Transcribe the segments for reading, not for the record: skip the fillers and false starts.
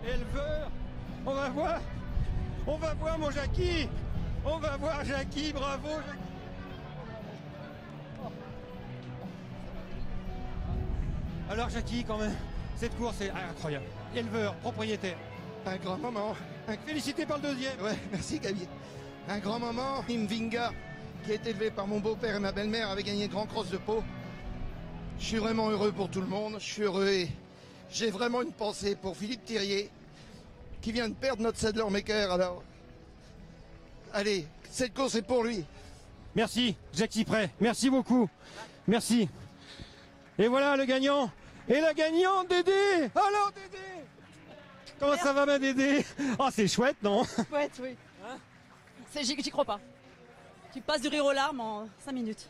Éleveur, on va voir mon Jackie, on va voir Jackie, bravo Jackie. Alors Jackie, quand même, cette course est incroyable. Éleveur, propriétaire. Un grand moment. Félicité par le deuxième. Ouais, merci Gabi. Un grand moment. Vinga, qui a été élevé par mon beau-père et ma belle-mère, avait gagné le Grand Cross de Pau. Je suis vraiment heureux pour tout le monde. Je suis heureux et j'ai vraiment une pensée pour Philippe Thirier, qui vient de perdre notre saddler maker. Alors, allez, cette course est pour lui. Merci, Jacques Cyprès. Merci beaucoup. Merci. Et voilà le gagnant. Et la gagnante, Dédé. Alors, Dédé. Comment ça va, ma Dédé? Oh, c'est chouette, non? Chouette, oui. Hein, j'y crois pas. Tu passes du rire aux larmes en 5 minutes.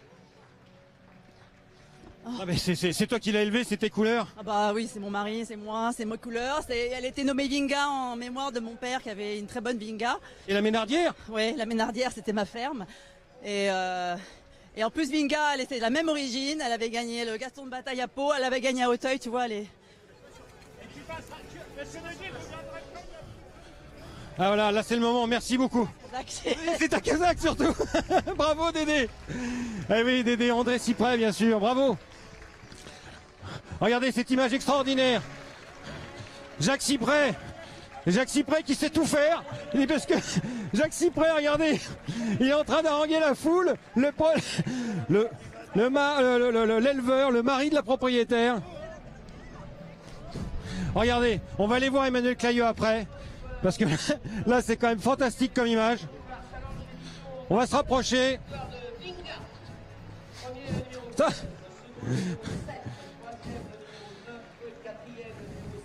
Oh. Ah, mais c'est toi qui l'as élevé, c'est tes couleurs? Ah bah oui, c'est mon mari, c'est moi, c'est mes couleurs. Elle était nommée Vinga en mémoire de mon père qui avait une très bonne Vinga. Et la Ménardière? Oui, la Ménardière, c'était ma ferme. Et en plus, Vinga, elle était de la même origine. Elle avait gagné le Gaston de bataille à Pau, elle avait gagné à Auteuil, tu vois, elle est... Ah voilà, là c'est le moment, merci beaucoup. C'est ta casaque surtout. Bravo Dédé. Eh oui Dédé, André Cyprès bien sûr, bravo. Regardez cette image extraordinaire. Jacques Cyprès qui sait tout faire. Et parce que Jacques Cyprès, regardez, il est en train d'haranguer la foule. L'éleveur, le mari de la propriétaire. Regardez, on va aller voir Emmanuel Clayeux après. Parce que là, c'est quand même fantastique comme image. On va se rapprocher. Ça.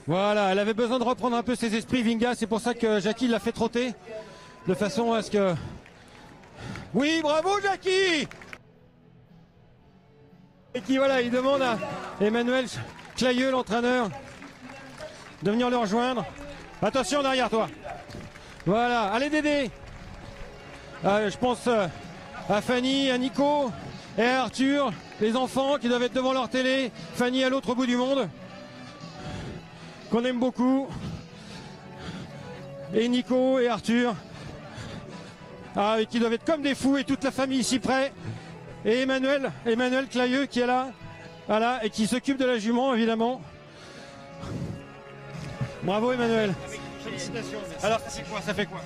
Voilà, elle avait besoin de reprendre un peu ses esprits, Vinga. C'est pour ça que Jackie l'a fait trotter. De façon à ce que... Oui, bravo Jackie. Et qui, voilà, il demande à Emmanuel Clayeux, l'entraîneur, de venir le rejoindre. Attention derrière toi. Voilà, allez Dédé. Je pense à Fanny, à Nico et à Arthur, les enfants qui doivent être devant leur télé. Fanny à l'autre bout du monde, qu'on aime beaucoup. Et Nico et Arthur, et qui doivent être comme des fous, et toute la famille ici près. Et Emmanuel Clayeux qui est là, voilà, et qui s'occupe de la jument évidemment. Bravo Emmanuel. Félicitations. Alors ça fait quoi?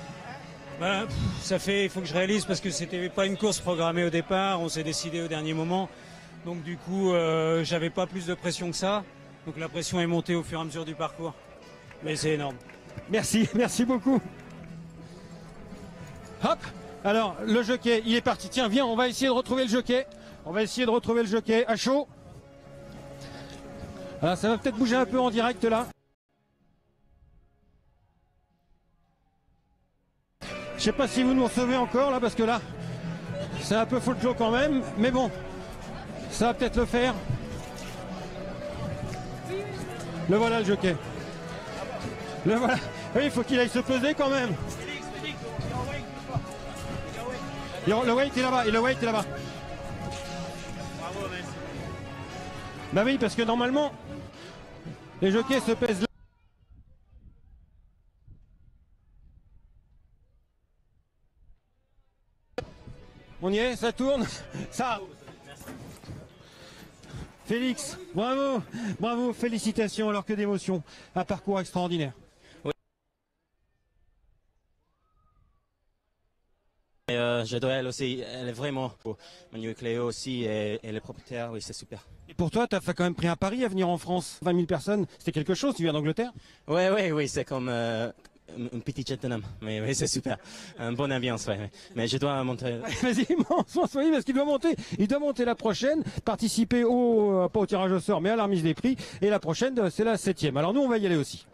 Bah, il faut que je réalise parce que c'était pas une course programmée au départ, on s'est décidé au dernier moment. Donc du coup, j'avais pas plus de pression que ça. Donc la pression est montée au fur et à mesure du parcours. Mais c'est énorme. Merci beaucoup. Hop. Alors le jockey, il est parti. Tiens, viens, on va essayer de retrouver le jockey. À chaud. Alors ça va peut-être bouger un peu en direct là. Je sais pas si vous nous recevez encore là, parce que là, c'est un peu folklore quand même, mais bon, ça va peut-être le faire. Le voilà le jockey. Le voilà. Oui, il faut qu'il aille se peser quand même. Le weight est là-bas, Bah oui, parce que normalement, les jockeys se pèsent là. On y est, ça tourne, ça. Félix, bravo, félicitations, alors que d'émotion, un parcours extraordinaire. J'adore elle aussi, elle est vraiment beau. Emmanuel Clayeux aussi et les propriétaires, oui c'est super. Et pour toi, tu as quand même pris un pari à venir en France, 20 000 personnes, c'était quelque chose, tu viens d'Angleterre? Oui, c'est comme un petit Cheltenham, mais oui c'est super, une bonne ambiance, ouais. Mais je dois monter. Vas-y, oui, parce qu'il doit monter la prochaine, participer pas au tirage au sort, mais à la remise des prix, et la prochaine, c'est la 7e. Alors nous, on va y aller aussi.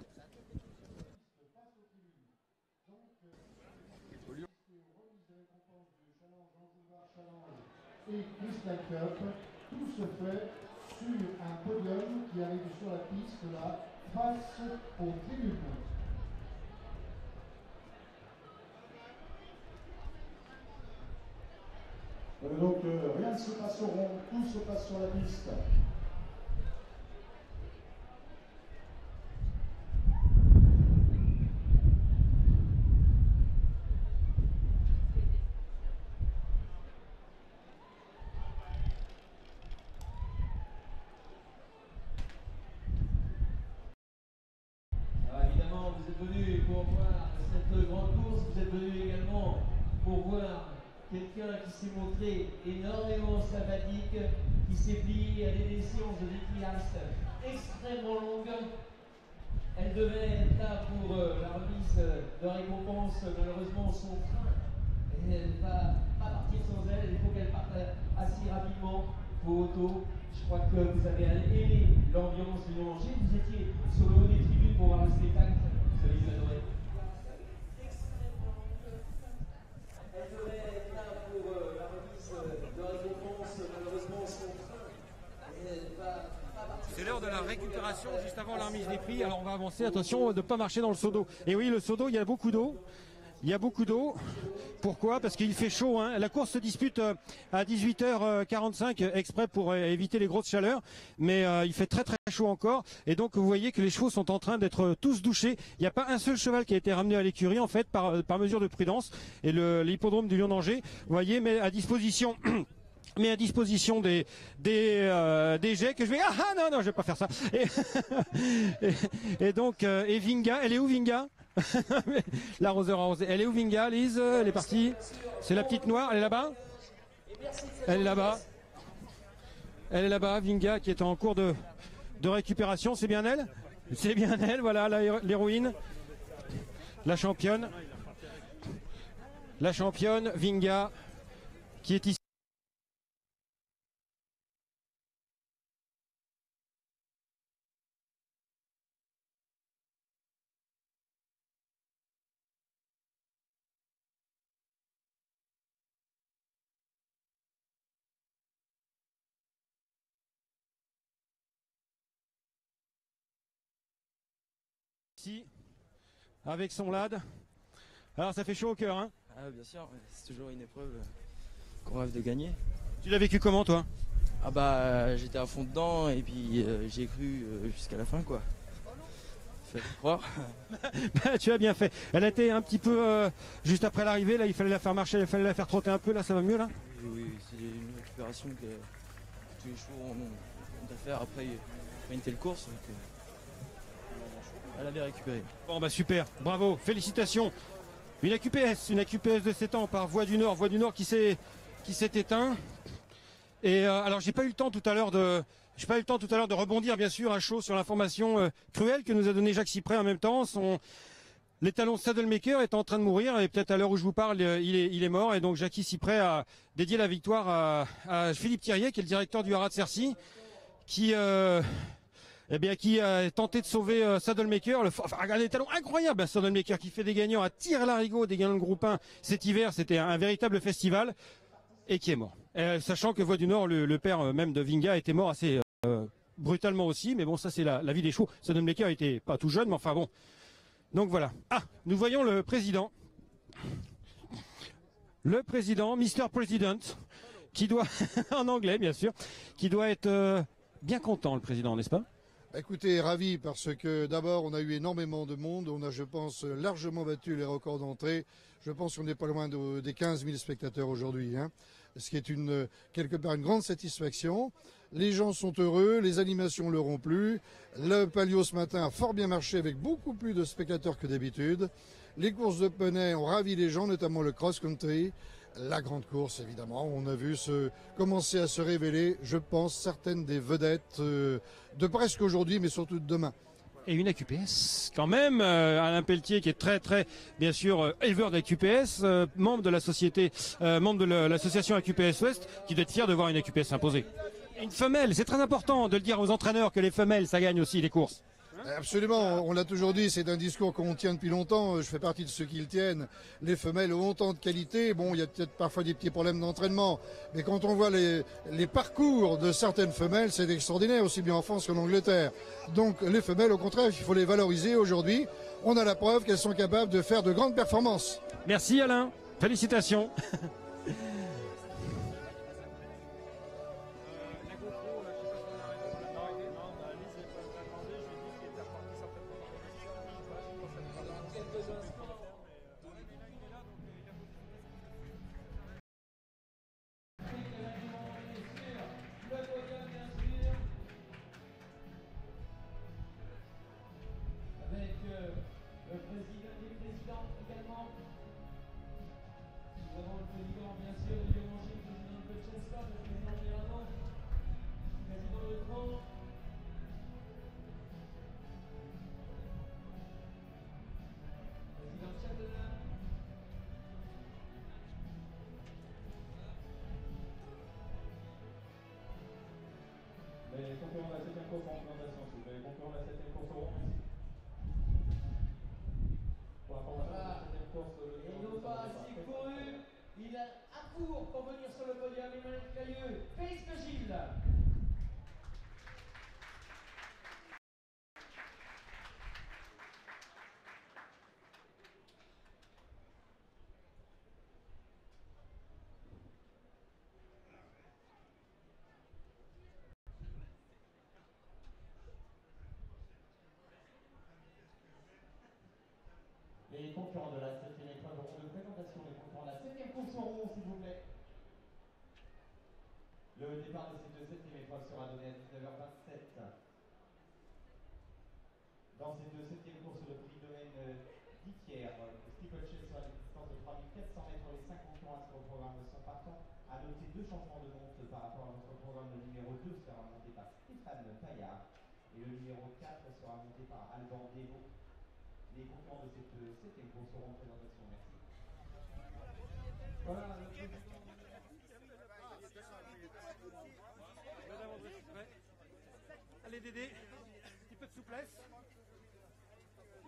Et Crystal Cup, tout se fait sur un podium qui arrive sur la piste là, face aux tribunes. Donc rien ne se passe au rond, tout se passe sur la piste. voir cette grande course. Vous êtes venus également pour voir quelqu'un qui s'est montré énormément sympathique, qui s'est plié à des séances de dépliage extrêmement longues. Elle devait être là pour la remise de récompense. Malheureusement, son train, elle ne va pas partir sans elle. Il faut qu'elle parte assez rapidement au auto. Je crois que vous avez aimé l'ambiance du non-Angers. Vous étiez sur le haut des tribunes pour voir le spectacle. Vous avez dû adorer. Elle devait être là pour la remise de récompense. Malheureusement, son train, elle va pas partir. C'est l'heure de la récupération juste avant la remise des prix. Alors on va avancer, attention de ne pas marcher dans le seau d'eau. Et oui, le seau d'eau, il y a beaucoup d'eau. Il y a beaucoup d'eau. Pourquoi? Parce qu'il fait chaud. Hein. La course se dispute à 18h45 exprès pour éviter les grosses chaleurs. Mais il fait très très chaud encore. Et donc vous voyez que les chevaux sont en train d'être tous douchés. Il n'y a pas un seul cheval qui a été ramené à l'écurie en fait par mesure de prudence. Et l'hippodrome du Lion d'Angers, vous voyez, met à disposition... mais à disposition des jets que je vais... Ah non, je vais pas faire ça. Et donc, et Vinga, elle est où Vinga? L'arroseur arrosé. Elle est où Vinga, Lise? Elle est partie. C'est la petite noire, elle est là-bas? Elle est là-bas. Elle est là-bas, Vinga, qui est en cours de récupération. C'est bien elle? C'est bien elle, voilà, l'héroïne. La championne. La championne, Vinga, qui est ici. Avec son lad. Alors ça fait chaud au cœur, hein? Ah bien sûr, c'est toujours une épreuve qu'on rêve de gagner. Tu l'as vécu comment toi? Ah bah j'étais à fond dedans et puis j'ai cru jusqu'à la fin quoi. Fallait croire. Tu as bien fait. Elle a été un petit peu juste après l'arrivée, là il fallait la faire marcher, il fallait la faire trotter un peu, là ça va mieux là? Oui, c'est une récupération que tous les chevaux ont à faire après une telle course. Donc, elle avait récupéré. Bon bah super, bravo, félicitations. Une AQPS de 7 ans par Voix du Nord qui s'est éteint. Et alors j'ai pas eu le temps tout à l'heure de rebondir bien sûr à chaud sur l'information cruelle que nous a donné Jacques Cyprès en même temps. L'étalon Saddlemaker est en train de mourir et peut-être à l'heure où je vous parle il est mort et donc Jackie Cyprès a dédié la victoire à Philippe Thiriet qui est le directeur du Haras de Cercy qui a tenté de sauver Saddlemaker, un étalon incroyable, Saddlemaker qui fait des gagnants à Tire-Larigot, des gagnants de groupe 1 cet hiver, c'était un véritable festival, et qui est mort. Sachant que Voix du Nord, le père même de Vinga, était mort assez brutalement aussi, mais bon, ça c'est la vie des chevaux. Saddlemaker était pas tout jeune, mais enfin bon. Donc voilà. Ah, nous voyons le président. Le président, Mr. President, qui doit, en anglais bien sûr, qui doit être bien content, le président, n'est-ce pas? Écoutez, ravi parce que d'abord on a eu énormément de monde, on a je pense largement battu les records d'entrée, je pense qu'on n'est pas loin des 15 000 spectateurs aujourd'hui, hein. Ce qui est quelque part une grande satisfaction. Les gens sont heureux, les animations leur ont plu, le palio ce matin a fort bien marché avec beaucoup plus de spectateurs que d'habitude, les courses de poney ont ravi les gens, notamment le cross-country. La grande course, évidemment, on a vu commencer à se révéler, je pense, certaines des vedettes de presque aujourd'hui, mais surtout de demain. Et une AQPS, quand même, Alain Pelletier, qui est très, très, bien sûr, éleveur d'AQPS, membre de la société, membre de l'association AQPS Ouest, qui doit être fier de voir une AQPS s'imposer. Une femelle, c'est très important de le dire aux entraîneurs que les femelles, ça gagne aussi les courses. Absolument, on l'a toujours dit, c'est un discours qu'on tient depuis longtemps, je fais partie de ceux qui le tiennent. Les femelles ont autant de qualité, bon il y a peut-être parfois des petits problèmes d'entraînement, mais quand on voit les parcours de certaines femelles, c'est extraordinaire, aussi bien en France qu'en Angleterre. Donc les femelles, au contraire, il faut les valoriser aujourd'hui. On a la preuve qu'elles sont capables de faire de grandes performances. Merci Alain, félicitations. le président, les présidents également. Nous avons le président, bien sûr, de Lyon-Angers, le président de Chester, le président de Mérano, le président de Grand. Président de Châteauneuf. Les concurrents de la 7e course en présentation, s'il vous plaît. Les concurrents de la 7e course auront ici. Pour information de la 7e course, Et non pas assez couru. Il a un cours pour venir sur le podium. Emmanuel Cailleux, Félix de Gilles. Les concurrents de la 7e épreuve auront de présentation. Les concurrents de la 7e course auront, s'il vous plaît. Le départ de cette 7e épreuve sera donné à 19h27. Dans cette 7e course, le prix domaine d'Iquière, le steeplechase sur la distance de 3400 mètres. Les 5 concurrents à ce programme sont partants. À noter 2 changements de monte par rapport à notre programme. Le numéro 2 sera monté par Stéphane Paillard et le numéro 4 sera monté par Alban Devaux. Les concurrents de cette 7e course seront en présentation. Merci. Voilà, le président. Madame André Chiffret. Allez Dédé, un petit peu de souplesse.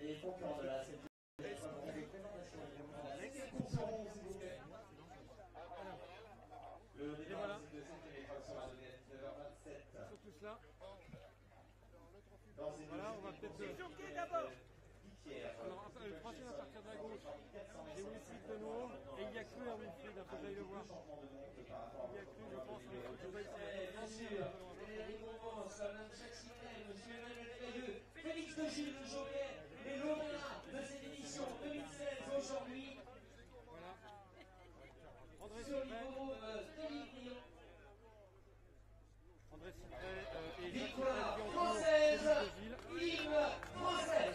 Les concurrents de la 7e épreuve auront des présentations. Les concurrents de la 7e course seront, s'il vous plaît. Le départ de cette 7e épreuve sera donné à 19h27. Surtout cela. Dans cette Voilà, on va peut-être. Alors, le troisième à partir de la gauche, j'ai Wilfried Denot et il y a cru à Wilfried, il faut que j'aille le voir. Il y a cru, je pense, je vais essayer. Bien sûr, les récompenses, Madame Jacques Sinet, Monsieur Emmanuel Cailleux, Félix de Gilles, le jockey, les lauréats de cette édition 2016 aujourd'hui. Voilà. André Sur Chiffret. l'hippodrome d'Élie-Lyon. André Chiffret et Victoire Jacques française, Gilles. hymne français.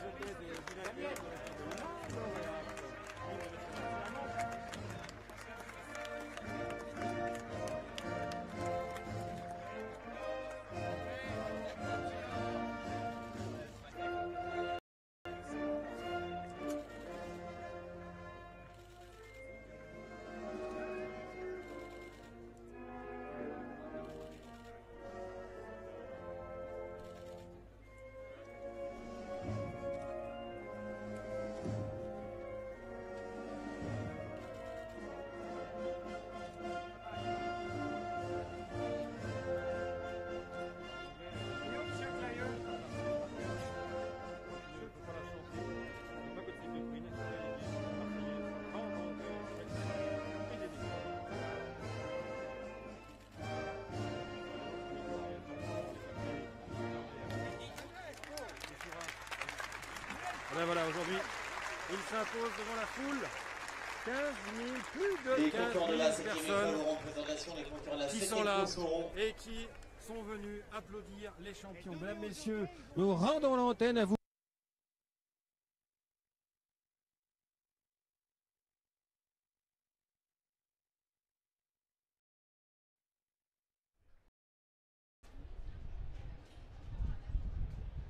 Ben voilà, aujourd'hui, il s'impose devant la foule. 15 000, plus de 15 000 personnes qui sont là et qui sont venus applaudir les champions. Mesdames, messieurs, nous rendons l'antenne à vous.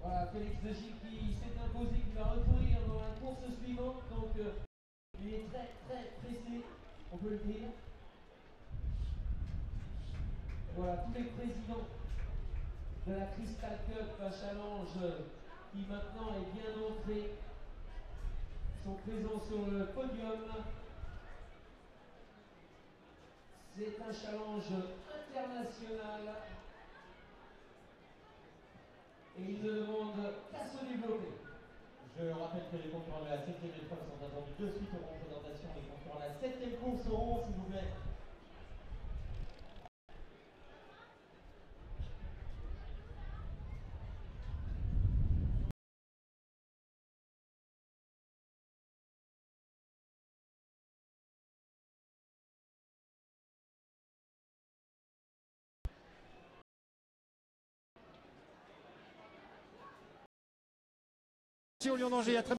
Voilà, Félix de Gilles qui s'est imposé, qui va recourir dans la course suivante. Donc, il est très pressé, on peut le dire. Voilà, tous les présidents de la Crystal Cup Challenge qui maintenant est bien entré sont présents sur le podium. C'est un challenge international. Et il ne demande qu'à se développer. Je rappelle que les concurrents de la 7e épreuve sont attendus de suite aux représentations. Les concurrents de la 7e course auront, s'il vous plaît. Au Lyon d'Angers, à très